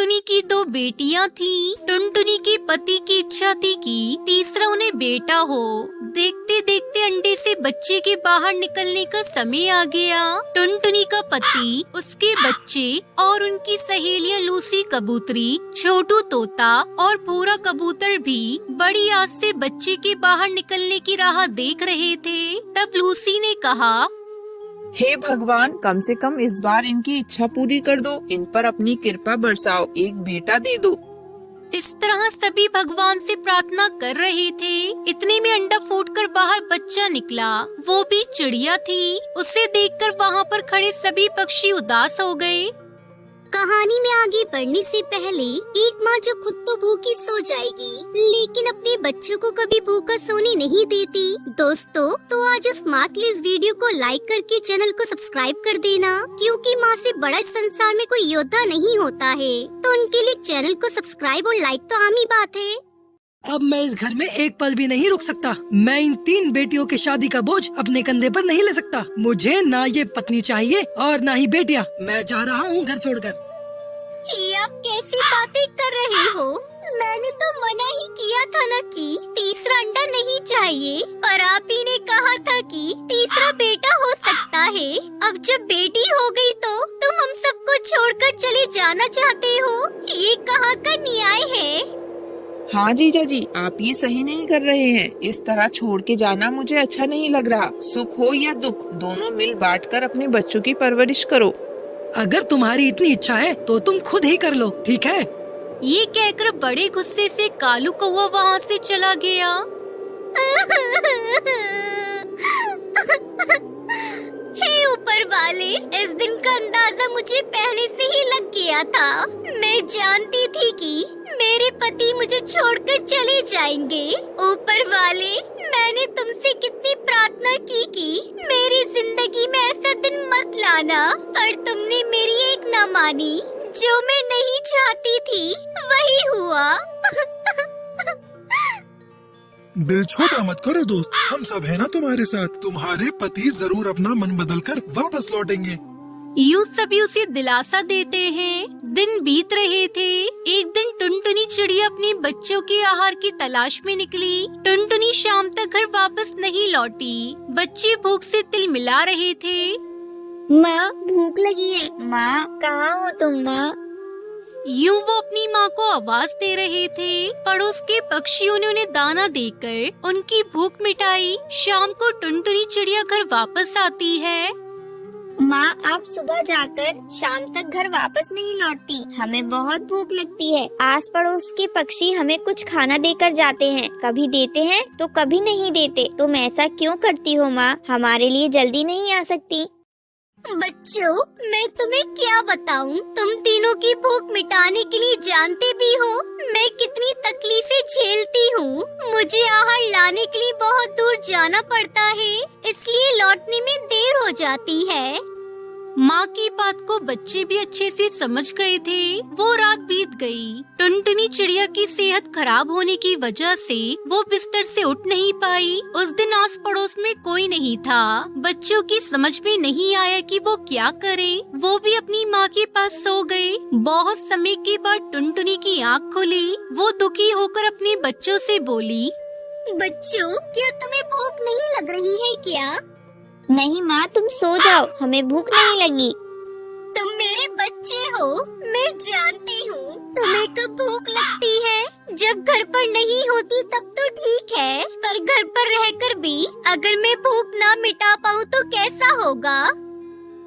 टुनटुनी की दो बेटियां थीं। टुनटुनी के पति की इच्छा थी कि तीसरा उन्हें बेटा हो। देखते देखते अंडे से बच्चे के बाहर निकलने का समय आ गया। टुनटुनी का पति, उसके बच्चे और उनकी सहेलियां लूसी कबूतरी, छोटू तोता और भूरा कबूतर भी बड़ी आस से बच्चे के बाहर निकलने की राह देख रहे थे। तब लूसी ने कहा, हे भगवान, कम से कम इस बार इनकी इच्छा पूरी कर दो, इन पर अपनी कृपा बरसाओ, एक बेटा दे दो। इस तरह सभी भगवान से प्रार्थना कर रहे थे। इतने में अंडा फूटकर बाहर बच्चा निकला। वो भी चिड़िया थी। उसे देखकर वहाँ पर खड़े सभी पक्षी उदास हो गए। कहानी में आगे बढ़ने से पहले एक माँ जो खुद तो भूखी सो जाएगी लेकिन अपने बच्चों को कभी भूखा सोने नहीं देती। दोस्तों, तो आज उस माँ के लिए इस वीडियो को लाइक करके चैनल को सब्सक्राइब कर देना, क्योंकि माँ से बड़ा इस संसार में कोई योद्धा नहीं होता है। तो उनके लिए चैनल को सब्सक्राइब और लाइक तो आम ही बात है। अब मैं इस घर में एक पल भी नहीं रुक सकता। मैं इन 3 बेटियों की शादी का बोझ अपने कंधे पर नहीं ले सकता। मुझे ना ये पत्नी चाहिए और ना ही बेटियां। मैं जा रहा हूँ घर छोड़कर। ये आप कैसी बातें कर रहे हो? मैंने तो मना ही किया था ना कि तीसरा अंडा नहीं चाहिए, पर आप ही ने कहा था कि तीसरा बेटा हो सकता है। अब जब बेटी हो गई तो तुम हम सबको छोड़कर चले जाना चाहते हो? ये कहाँ का न्याय है? हाँ जीजा जी, आप ये सही नहीं कर रहे हैं। इस तरह छोड़ के जाना मुझे अच्छा नहीं लग रहा। सुख हो या दुख, दोनों मिल बांटकर अपने बच्चों की परवरिश करो। अगर तुम्हारी इतनी इच्छा है तो तुम खुद ही कर लो, ठीक है? ये कहकर बड़े गुस्से से कालू कौवा वहाँ से चला गया। हे ऊपर वाले, इस दिन का अंदाजा मुझे पहले से ही लग गया था। मैं जानती थी कि मेरे पति मुझे छोड़कर चले जाएंगे। ऊपर वाले, मैंने तुमसे कितनी प्रार्थना की कि मेरी जिंदगी में ऐसा दिन मत लाना, पर तुमने मेरी एक न मानी। जो मैं नहीं चाहती थी वही हुआ। दिल छोटा मत करो दोस्त, हम सब है ना तुम्हारे साथ। तुम्हारे पति जरूर अपना मन बदलकर वापस लौटेंगे। यूं सभी उसे दिलासा देते हैं। दिन बीत रहे थे। एक दिन टुनटुनी चिड़िया अपने बच्चों के आहार की तलाश में निकली। टुनटुनी शाम तक घर वापस नहीं लौटी। बच्चे भूख से तिलमिला रहे थे। माँ, भूख लगी है। माँ, कहाँ हो तुम माँ? यूं वो अपनी माँ को आवाज दे रहे थे। पड़ोस के पक्षियों ने उन्हें दाना देकर उनकी भूख मिटाई। शाम को टुनटुनी चिड़िया घर वापस आती है। माँ, आप सुबह जाकर शाम तक घर वापस नहीं लौटती। हमें बहुत भूख लगती है। आस पड़ोस के पक्षी हमें कुछ खाना देकर जाते हैं। कभी देते हैं तो कभी नहीं देते। तुम ऐसा क्यों करती हो माँ? हमारे लिए जल्दी नहीं आ सकती? बच्चों, मैं तुम्हें क्या बताऊं? तुम तीनों की भूख मिटाने के लिए जानते भी हो मैं कितनी तकलीफें झेलती हूँ। मुझे आहार लाने के लिए बहुत दूर जाना पड़ता है, इसलिए लौटने में देर हो जाती है। माँ की बात को बच्चे भी अच्छे से समझ गए थे। वो रात बीत गई। टुनटुनी चिड़िया की सेहत खराब होने की वजह से वो बिस्तर से उठ नहीं पाई। उस दिन आस पड़ोस में कोई नहीं था। बच्चों की समझ में नहीं आया कि वो क्या करें। वो भी अपनी माँ के पास सो गए। बहुत समय के बाद टुनटुनी की आँख खुली। वो दुखी होकर अपने बच्चों से बोली, बच्चों, क्या तुम्हें भूख नहीं लग रही है क्या? नहीं माँ, तुम सो जाओ, हमें भूख नहीं लगी। तुम मेरे बच्चे हो, मैं जानती हूँ तुम्हें कब भूख लगती है। जब घर पर नहीं होती तब तो ठीक है, पर घर पर रहकर भी अगर मैं भूख ना मिटा पाऊँ तो कैसा होगा?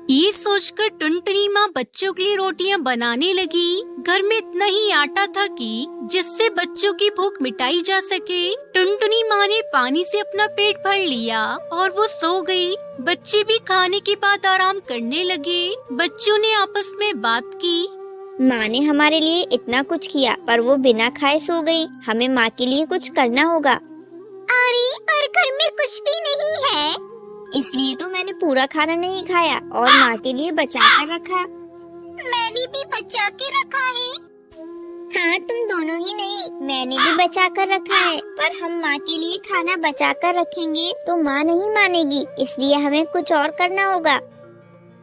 ये सोचकर टुनटुनी माँ बच्चों के लिए रोटियां बनाने लगी। घर में इतना ही आटा था कि जिससे बच्चों की भूख मिटाई जा सके। टुनटुनी माँ ने पानी से अपना पेट भर लिया और वो सो गई। बच्चे भी खाने के बाद आराम करने लगे। बच्चों ने आपस में बात की। माँ ने हमारे लिए इतना कुछ किया पर वो बिना खाए सो गई। हमें माँ के लिए कुछ करना होगा। अरे, पर घर में कुछ भी नहीं है, इसलिए तो मैंने पूरा खाना नहीं खाया और माँ के लिए बचा कर रखा। मैंने भी बचा के रखा है। हाँ, तुम दोनों ही नहीं, मैंने भी बचा कर रखा है। पर हम माँ के लिए खाना बचा कर रखेंगे तो माँ नहीं मानेगी, इसलिए हमें कुछ और करना होगा।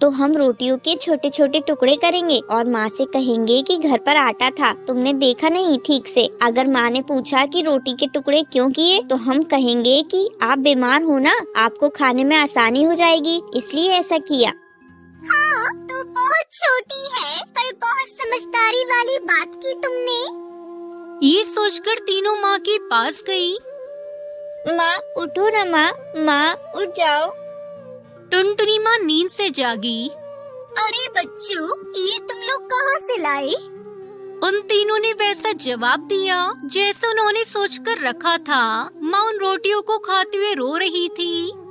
तो हम रोटियों के छोटे छोटे टुकड़े करेंगे और माँ से कहेंगे कि घर पर आटा था, तुमने देखा नहीं ठीक से। अगर माँ ने पूछा कि रोटी के टुकड़े क्यों किए, तो हम कहेंगे कि आप बीमार हो ना, आपको खाने में आसानी हो जाएगी, इसलिए ऐसा किया। हाँ, तो बहुत छोटी है पर बहुत समझदारी वाली बात की तुमने। ये सोचकर तीनों माँ के पास गई। माँ उठो ना माँ, माँ उठ जाओ। टुनटुनी माँ नींद से जागी। अरे बच्चों, ये तुम लोग कहाँ से लाए? उन तीनों ने वैसा जवाब दिया जैसा उन्होंने सोचकर रखा था। माँ उन रोटियों को खाते हुए रो रही थी।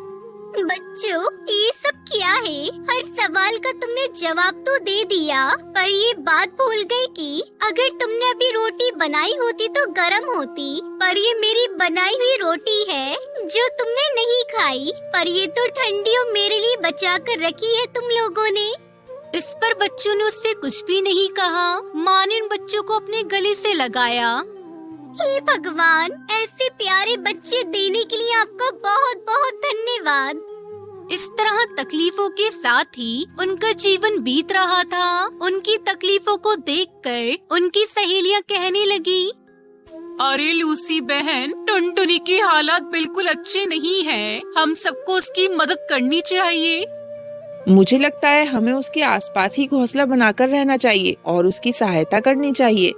बच्चों, ये सब क्या है? हर सवाल का तुमने जवाब तो दे दिया, पर ये बात भूल गई कि अगर तुमने अभी रोटी बनाई होती तो गर्म होती। पर ये मेरी बनाई हुई रोटी है जो तुमने नहीं खाई, पर ये तो ठंडी और मेरे लिए बचा कर रखी है तुम लोगों ने। इस पर बच्चों ने उससे कुछ भी नहीं कहा। माँ ने उन बच्चों को अपने गले से लगाया। हे भगवान, ऐसे प्यारे बच्चे देने के लिए आपका बहुत बहुत धन्यवाद। इस तरह तकलीफों के साथ ही उनका जीवन बीत रहा था। उनकी तकलीफों को देखकर उनकी सहेलियां कहने लगी, अरे लूसी बहन, टुनटुनी की हालात बिल्कुल अच्छे नहीं है, हम सबको उसकी मदद करनी चाहिए। मुझे लगता है हमें उसके आसपास ही घोंसला बनाकर रहना चाहिए और उसकी सहायता करनी चाहिए।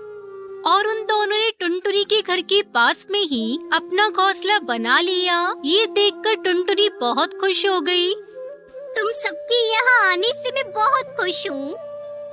और उन दोनों ने टुनटुनी के घर के पास में ही अपना घोंसला बना लिया। ये देखकर टुनटुनी बहुत खुश हो गई। तुम सबके यहाँ आने से मैं बहुत खुश हूँ।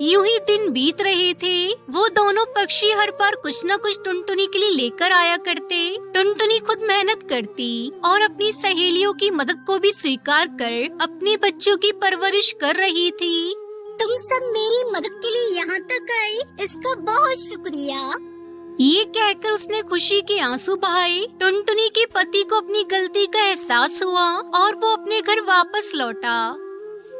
यूं ही दिन बीत रहे थे। वो दोनों पक्षी हर बार कुछ न कुछ टुनटुनी के लिए लेकर आया करते। टुनटुनी खुद मेहनत करती और अपनी सहेलियों की मदद को भी स्वीकार कर अपने बच्चों की परवरिश कर रही थी। तुम सब मेरी मदद के लिए यहाँ तक आए, इसका बहुत शुक्रिया। ये कहकर उसने खुशी के आंसू बहाए। टुनटुनी के पति को अपनी गलती का एहसास हुआ और वो अपने घर वापस लौटा।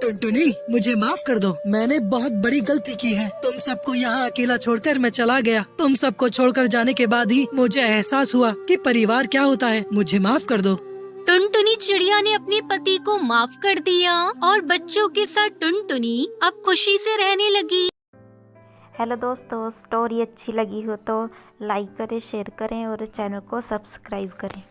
टुनटुनी, मुझे माफ कर दो, मैंने बहुत बड़ी गलती की है। तुम सबको यहाँ अकेला छोड़कर मैं चला गया। तुम सबको छोड़कर जाने के बाद ही मुझे एहसास हुआ कि परिवार क्या होता है। मुझे माफ कर दो। टुनटुनी चिड़िया ने अपने पति को माफ कर दिया और बच्चों के साथ टुनटुनी अब खुशी से रहने लगी। हेलो दोस्तों, स्टोरी अच्छी लगी हो तो लाइक करें, शेयर करें और चैनल को सब्सक्राइब करें।